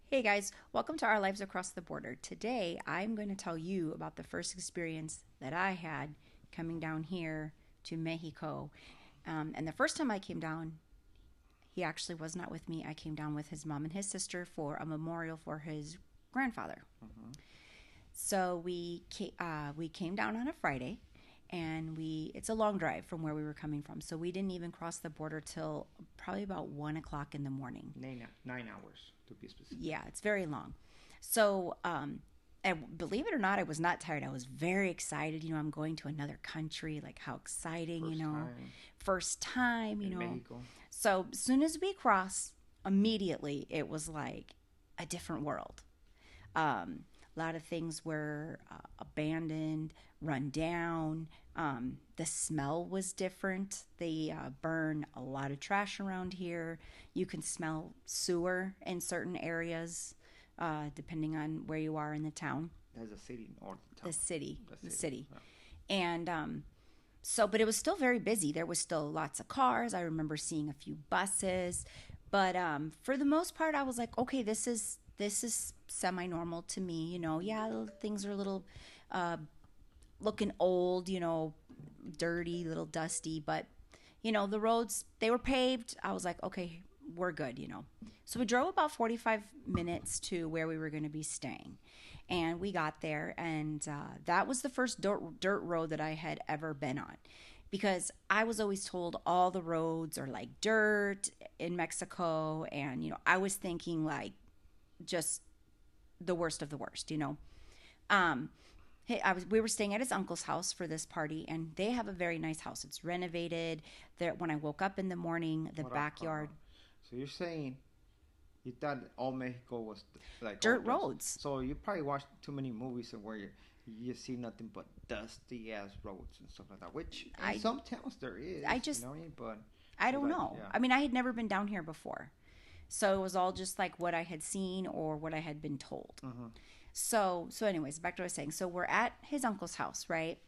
Hey guys, welcome to Our Lives Across the Border. Today I'm going to tell you about the first experience that I had coming down here to Mexico. And the first time I came down, he actually was not with me. I came down with his mom and his sister for a memorial for his grandfather. Hmm. So we came down on a Friday, and we it's a long drive from where we were coming from. So we didn't even cross the border till probably about 1 o'clock in the morning. 9 hours to be specific. Yeah, it's very long. So, and believe it or not, I was not tired. I was very excited. I'm going to another country. Like, how exciting, First time first time. in Mexico. So, as soon as we cross, immediately it was like a different world. A lot of things were abandoned, run down. The smell was different. They burn a lot of trash around here. You can smell sewer in certain areas, depending on where you are in the town. That's the city or the The town. city, The the city. city. Yeah. And but it was still very busy. There was still lots of cars. I remember seeing a few buses, but for the most part, I was like, okay, this is semi-normal to me. Yeah, things are a little uh, looking old, dirty, little dusty, but the roads, they were paved. I was like, okay, we're good. So we drove about 45 minutes to where we were going to be staying. And we got there, and that was the first dirt road that I had ever been on. Because I was always told all the roads are like dirt in Mexico. And, I was thinking like just the worst of the worst. Um, we were staying at his uncle's house for this party, and they have a very nice house. It's renovated. There, when I woke up in the morning, the Hold on, hold backyard, on. So you're saying you thought all Mexico was like all dirt dust. roads. So you probably watched too many movies where you see nothing but dusty ass roads and stuff like that. Which in I some towns there is, I just what I mean? But I you're don't like, know. yeah. I mean, I had never been down here before, so it was all just like what I had seen or what I had been told. Mm-hmm. So anyways, back to what I was saying. So we're at his uncle's house, right?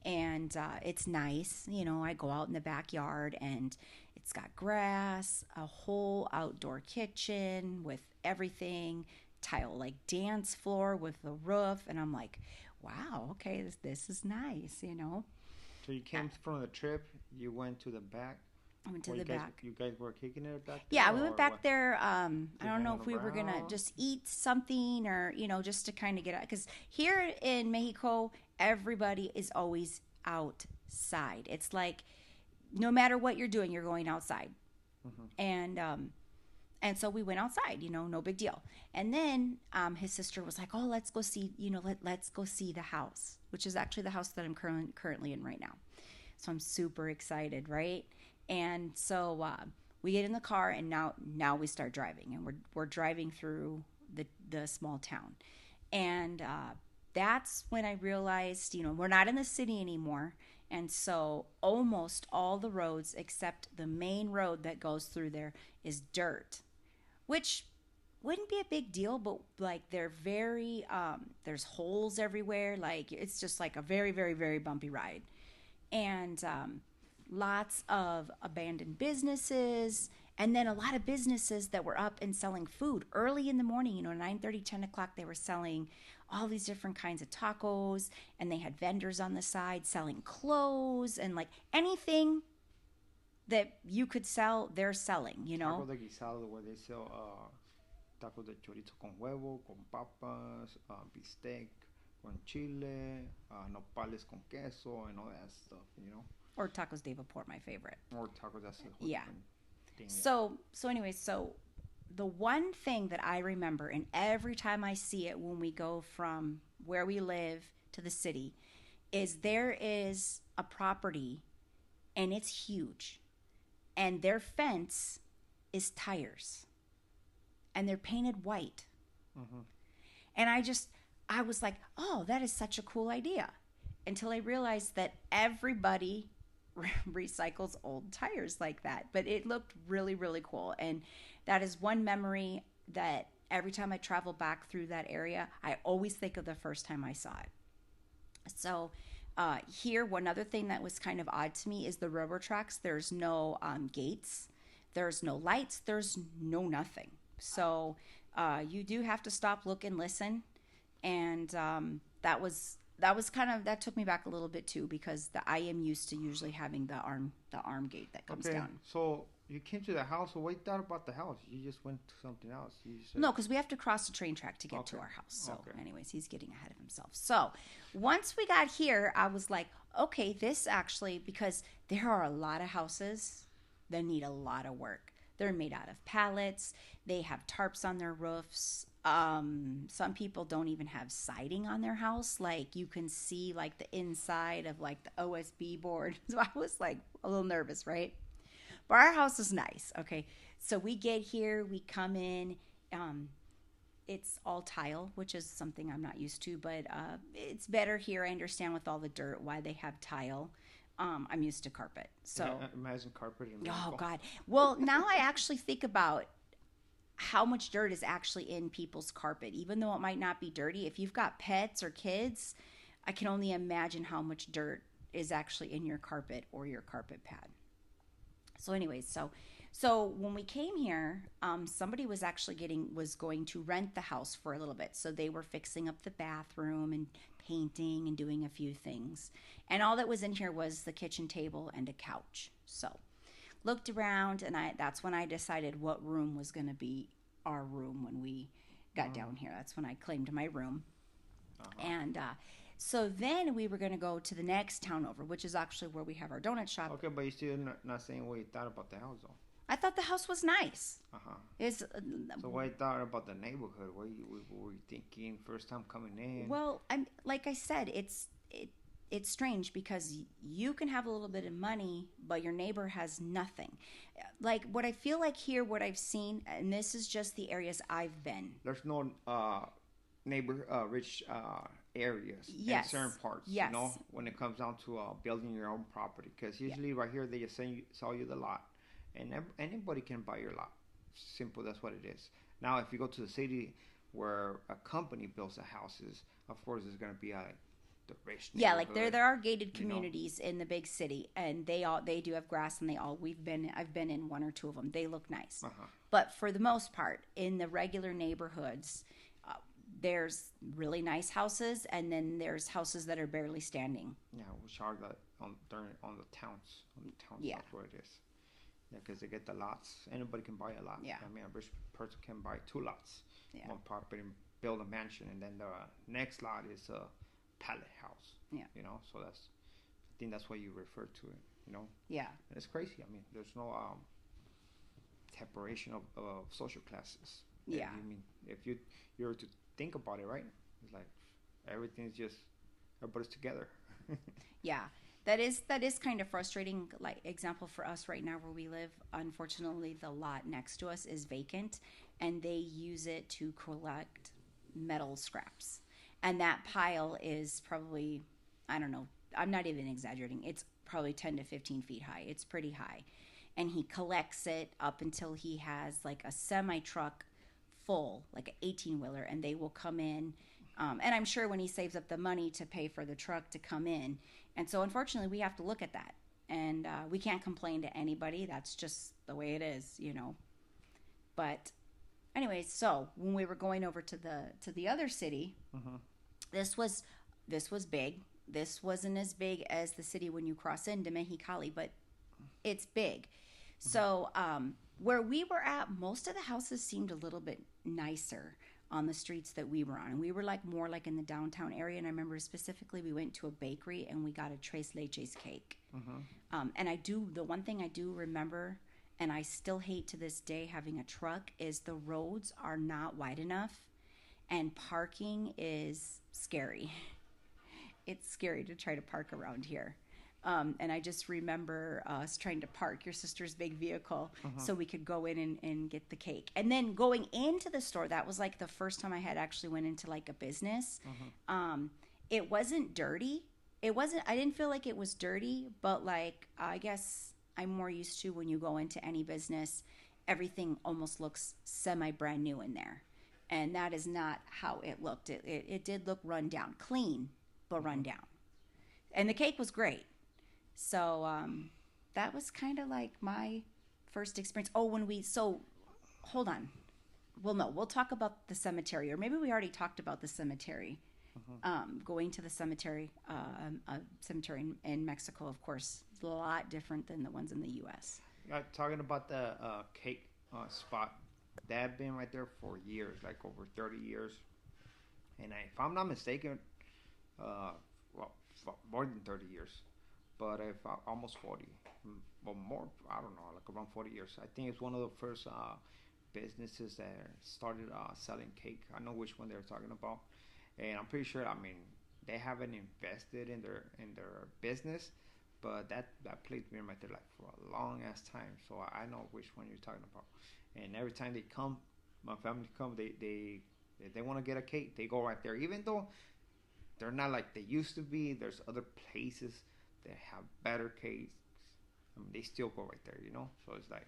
And it's nice. I go out in the backyard, and it's got grass, a whole outdoor kitchen with everything, tile like dance floor with the roof, and I'm like, wow, okay, this is nice. So you Uh, came from the trip. You went to the back. I went to Where the back. you guys were kicking it back Yeah, there, we went or back what? there. I Just don't know hanging if we were gonna around. just eat something, or just to kind of get out. Because here in Mexico, everybody is always outside. It's like no matter what you're doing, you're going outside. Hmm. And so we went outside. No big deal. And then his sister was like, "Oh, let's go see. Let's go see the house," which is actually the house that I'm currently in right now. So I'm super excited, right? And so we get in the car, and now we start driving, and we're driving through the small town, and that's when I realized, we're not in the city anymore, and so almost all the roads except the main road that goes through there is dirt, which wouldn't be a big deal, but like they're very there's holes everywhere. Like it's just like a very, very, very bumpy ride, and lots of abandoned businesses, and then a lot of businesses that were up and selling food early in the morning. 9:30, 10 o'clock, they were selling all these different kinds of tacos, and they had vendors on the side selling clothes and like anything that you could sell, they're selling. Taco de guisado, where they sell tacos de chorizo con huevo, con papas, bistec con chile, nopales con queso, and all that stuff. Or tacos de vapor, my favorite. Or tacos, that's a whole Yeah. different thing, yeah. So the one thing that I remember, and every time I see it when we go from where we live to the city, is there is a property, and it's huge, and their fence is tires, and they're painted white. Hmm. And I was like, oh, that is such a cool idea. Until I realized that everybody recycles old tires like that. But it looked really, really cool. And that is one memory that every time I travel back through that area, I always think of the first time I saw it. So, here, one other thing that was kind of odd to me is the railroad tracks. There's no gates, there's no lights, there's no nothing. So, You do have to stop, look, and listen. And that was kind of that took me back a little bit too because I am used to usually having the arm gate that comes Okay, down. so you came to the house. So what you thought about the house? You just went to something else. You said, No, because we have to cross the train track to get to okay, our house. So, okay. anyways, he's getting ahead of himself. So, once we got here, I was like, okay, this actually, because there are a lot of houses that need a lot of work. They're made out of pallets, they have tarps on their roofs. Some people don't even have siding on their house. Like, you can see, like, the inside of, like, the OSB board. So, I was, like, a little nervous, right? But our house is nice. Okay. So we get here, we come in. Um, it's all tile, which is something I'm not used to, but it's better here. I understand with all the dirt why they have tile. I'm used to carpet. Yeah, So, imagine carpet in oh Mexico. God. Well, now I actually think about how much dirt is actually in people's carpet, even though it might not be dirty. If you've got pets or kids, I can only imagine how much dirt is actually in your carpet or your carpet pad. So anyways, so when we came here, somebody was going to rent the house for a little bit. So they were fixing up the bathroom and painting and doing a few things. And all that was in here was the kitchen table and a couch. So looked around, and that's when I decided what room was going to be our room when we got Mm, down here. That's when I claimed my room. uh-huh. And so then we were going to go to the next town over, which is actually where we have our donut shop. Okay, but you still not saying what you thought about the house, though. I thought the house was nice. Uh-huh. Is So what you thought about the neighborhood? What were you thinking first time coming in? well, I'm like I said, it's strange because you can have a little bit of money, but your neighbor has nothing. Like what I feel like here, what I've seen, and this is just the areas I've been. There's no neighbor rich areas in Yes, certain parts. You know, yes, when it comes down to building your own property, because yeah, usually right here they just sell you the lot, and anybody can buy your lot. Simple. That's what it is. Now, if you go to the city where a company builds the houses, of course, it's gonna be the rich yeah. Like there neighborhood. there are gated You know. communities in the big city, and they do have grass, and I've been in one or two of them. They look nice, Uh huh. but for the most part, in the regular neighborhoods, uh, there's really nice houses, and then there's houses that are barely standing. Yeah, which are the on the towns. On the towns, Yeah, that's what it is. Yeah, because they get the lots. Anybody can buy a lot. yeah, I mean, a rich person can buy two lots, yeah, one property, and build a mansion, and then the next lot is a pallet house. yeah, You know, so I think that's why you refer to it. You know, yeah, and it's crazy. I mean, there's no separation of social classes. And yeah, you mean if you're to think about it, right? It's like everything's just everybody's together. yeah. That is kind of frustrating. Like example for us right now where we live, unfortunately, the lot next to us is vacant, and they use it to collect metal scraps, and that pile is probably, I don't know, I'm not even exaggerating. It's probably 10 to 15 feet high. It's pretty high, and he collects it up until he has like a semi truck full, like an 18 wheeler, and they will come in. And I'm sure when he saves up the money to pay for the truck to come in. And so, unfortunately, we have to look at that. And we can't complain to anybody. That's just the way it is. But, anyways, so when we were going over to the other city, Hmm. this was this was big. This wasn't as big as the city when you cross into Mexicali, but it's big. So where we were at, most of the houses seemed a little bit nicer on the streets that we were on, and we were like more like in the downtown area. And I remember specifically we went to a bakery and we got a tres leches cake. Hmm. And the one thing I do remember, and I still hate to this day having a truck, is the roads are not wide enough, and parking is scary. It's scary to try to park around here. And I just remember us trying to park your sister's big vehicle Hmm. so we could go in and get the cake. And then going into the store, that was like the first time I had actually went into like a business. Hmm. Um, it wasn't dirty. I didn't feel like it was dirty, but like, I guess I'm more used to when you go into any business, everything almost looks semi brand new in there. And that is not how it looked. It did look run down, clean, but run Hmm. down. And the cake was great. So that was kind of like my first experience. Oh, so hold on. well, no, we'll talk about the cemetery, or maybe we already talked about the cemetery. Hmm. Going to the cemetery, cemetery in Mexico, of course, is a lot different than the ones in the U.S. Talking about the cake spot, that been right there for years, like over 30 years. And if I'm not mistaken, uh, well, more than 30 years, but if almost 40, but more, I don't know, like around 40 years. I think it's one of the first businesses that started selling cake. I know which one they're talking about, and I'm pretty sure. I mean, they haven't invested in their business, but that place been right there like for a long ass time. So I know which one you're talking about. And every time they come, my family come, they if they want to get a cake, they go right there. Even though they're not like they used to be, there's other places that have better cakes. I mean, they still go right there, you know. So it's like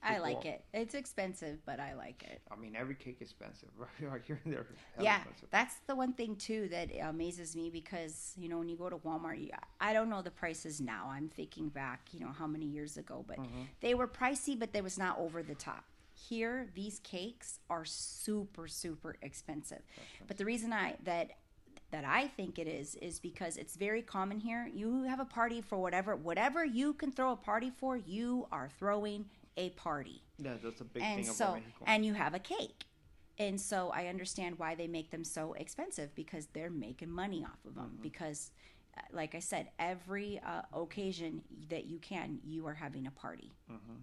I like people. it. It's expensive, but I like it. I mean, every cake is expensive, right? Right here, they're hell Yeah, expensive. that's the one thing too that amazes me because when you go to Walmart, I don't know the prices now. I'm thinking back, how many years ago, but Mm-hmm. they were pricey, but they was not over the top. Here, these cakes are super, super expensive. But the reason that I think it is because it's very common here. You have a party for whatever you can throw a party for, you are throwing a party. Yeah, that's a big And thing about so, Mexico. and you have a cake. And so I understand why they make them so expensive because they're making money off of them. Mm-hmm. Because, like I said, every occasion that you are having a party. Mm-hmm.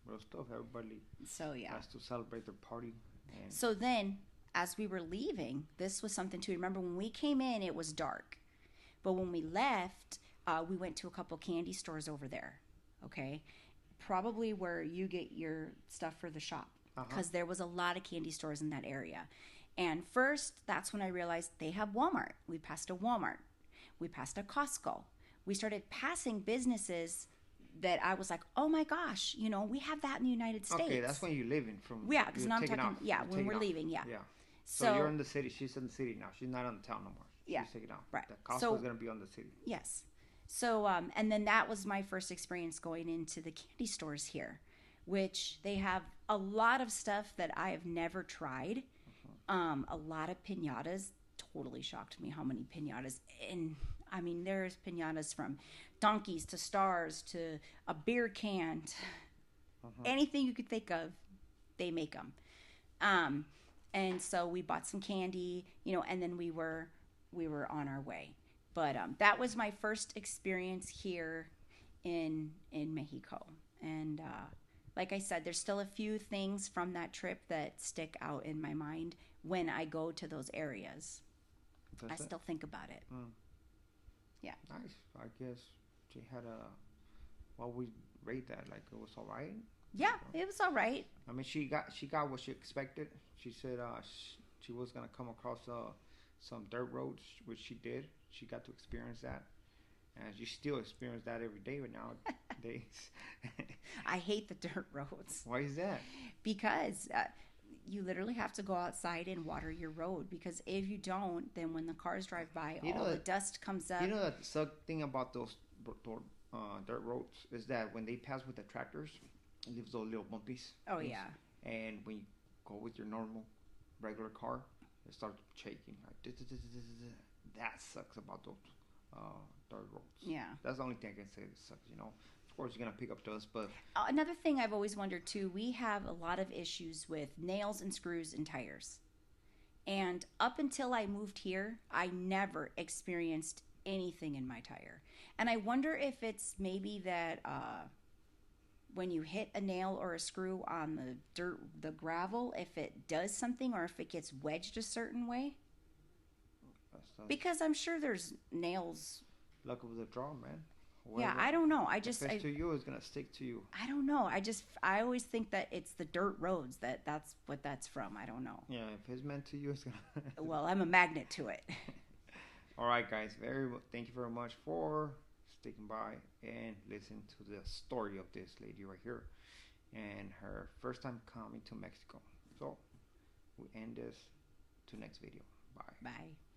Real stuff. Everybody So, yeah. has to celebrate their party. And So then, as we were leaving, this was something to remember. When we came in, it was dark. But when we left, we went to a couple candy stores over there. Okay. Probably where you get your stuff for the shop uh-huh. because there was a lot of candy stores in that area. And first, that's when I realized they have Walmart. We passed a Walmart. We passed a Costco. We started passing businesses that I was like, oh my gosh, we have that in the United States. Okay, that's when you're leaving from. Yeah, because now I'm talking. Off. Yeah, You're when we're off. leaving. Yeah. Yeah. So, So you're in the city. She's in the city now. She's not on the town no more. yeah, She's taking off. right. The Costco So is gonna be on the city. yes. So and then that was my first experience going into the candy stores here, which they have a lot of stuff that I have never tried. A lot of pinatas. Totally shocked me how many pinatas. And I mean, there's pinatas from donkeys to stars to a beer can, to anything you could think of, they make them. Um, and so we bought some candy, and then we were on our way. But that was my first experience here in Mexico, and like I said, there's still a few things from that trip that stick out in my mind when I go to those areas. That's I it. still think about it. Mm. Yeah. Nice. I guess she had a. Well, we rate that like it was all right. Yeah, it was all right. I mean, she got what she expected. She said she was gonna come across some dirt roads, which she did. She got to experience that, and she still experience that every day nowadays. I hate the dirt roads Why is that? because you literally have to go outside and water your road because if you don't, then when the cars drive by, all the dust comes up. You know the suck thing about those dirt roads is that when they pass with the tractors, it leaves those little bumpies. Oh things. yeah. And when you go with your normal, regular car, it starts shaking. Like, that sucks about those dirt roads. Yeah. That's the only thing I can say that sucks. Of course, you're gonna pick up dust, but Another thing I've always wondered too, we have a lot of issues with nails and screws and tires. And up until I moved here, I never experienced anything in my tire. And I wonder if it's maybe that when you hit a nail or a screw on the dirt, the gravel, if it does something or if it gets wedged a certain way. Because I'm sure there's nails. luck of the draw, man. Yeah, Whoever, I don't know. if it's to you, it's gonna stick to you. I don't know. I always think that it's the dirt roads that's what that's from. I don't know. Yeah, if it's meant to you, it's gonna. Well, I'm a magnet to it. All right, guys. Thank you very much for sticking by and listen to the story of this lady right here, and her first time coming to Mexico. So we end this to next video. Bye. Bye.